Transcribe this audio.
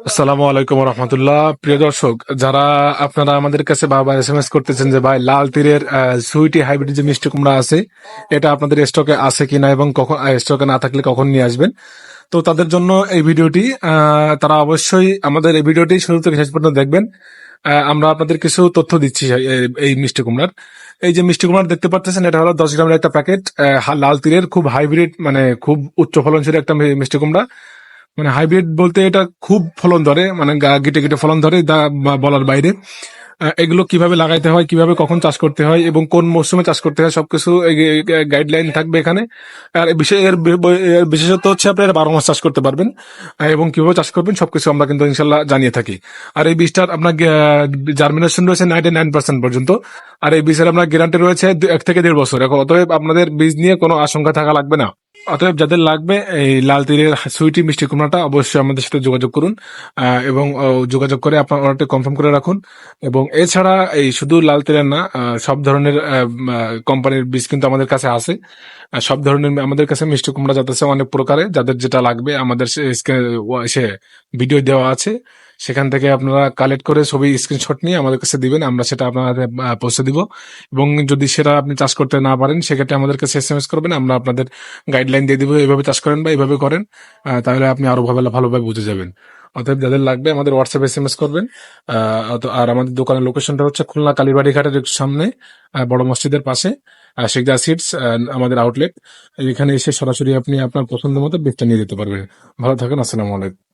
আসসালামু আলাইকুম রহমতুল্লাহ। প্রিয় দর্শক, যারা আপনারা আমাদের কাছে বারবার এসএমএস করতেছেন যে ভাই লাল তীরের সুইটি হাইব্রিড যে মিষ্টি কুমড়া আছে এটা আপনাদের স্টকে আছে কিনা এবং কখন স্টকে না থাকলে কখন নিয়ে আসবেন, তো তাদের জন্য এই ভিডিওটি। তারা অবশ্যই আমাদের এই ভিডিওটি শুরু থেকে শেষ পর্যন্ত দেখবেন। আমরা আপনাদের কিছু তথ্য দিচ্ছি এই মিষ্টি কুমড়ার। এই যে মিষ্টি কুমড়া দেখতে পাচ্ছেন, এটা হলো 10 গ্রামের একটা প্যাকেট। লাল তীরের খুব হাইব্রিড, মানে খুব উচ্চ ফলনশীল একটা মিষ্টি কুমড়া। মানে হাইব্রিড বলতে এটা খুব ফলন ধরে, মানে গিটে গিটে ফলন ধরে, বলার বাইরে। এগুলো কিভাবে লাগাইতে হয়, কিভাবে কখন চাষ করতে হয় এবং কোন মৌসুমে চাষ করতে হয়, সবকিছু গাইডলাইন থাকবে এখানে। আর এর বিশেষত্ব হচ্ছে আপনি এটা 12 মাস চাষ করতে পারবেন। এবং কিভাবে চাষ করবেন সবকিছু আমরা কিন্তু ইনশাল্লাহ জানিয়ে থাকি। আর এই বীজটার আপনার জার্মিনেশন রয়েছে 99% পর্যন্ত। আর এই বীজের আপনার গ্যারান্টি রয়েছে 1 থেকে 1.5 বছর। এখন অতএব আপনাদের বীজ নিয়ে কোনো আশঙ্কা থাকা লাগবে না। অতএব যাদের লাগবে এই লাল তীরের সুইটি মিষ্টি কুমড়াটা, অবশ্যই আমাদের সাথে যোগাযোগ করুন। এবং যোগাযোগ করে আপনার অর্ডারটি কনফার্ম করে রাখুন। এবং এছাড়া এই শুধু লাল তীরের না, সব ধরনের কোম্পানির বীজ কিন্তু আমাদের কাছে আছে। সব ধরনের আমাদের কাছে মিষ্টি কুমড়া জাত আছে অনেক প্রকারে। যাদের যেটা লাগবে আমাদের সে ভিডিও দেওয়া আছে, সেখান থেকে আপনারা কালেক্ট করে ছবি স্ক্রিনশট নিয়ে আমাদের কাছে দিবেন, আমরা সেটা আপনাদের পৌঁছে দিব। এবং যদি সেটা আপনি চাষ করতে না পারেন, সেক্ষেত্রে আমাদের কাছে এসএমএস করবেন, আমরা আপনাদের গাইডলাইন দিয়ে দিব, এইভাবে চাষ করেন বা এইভাবে করেন। তাহলে আপনি আরো ভালোভাবে বুঝে যাবেন। অতএব যাদের লাগবে আমাদের হোয়াটসঅ্যাপ এসএমএস করবেন। আর আমাদের দোকানের লোকেশনটা হচ্ছে খুলনা কালীবাড়ি ঘাটের একটু সামনে, বড় মসজিদের পাশে, শেখদা সিডস আমাদের আউটলেট। এখানে এসে সরাসরি আপনি আপনার পছন্দ মতো বীজটা নিয়ে যেতে পারবেন। ভালো থাকেন, আসসালামু আলাইকুম।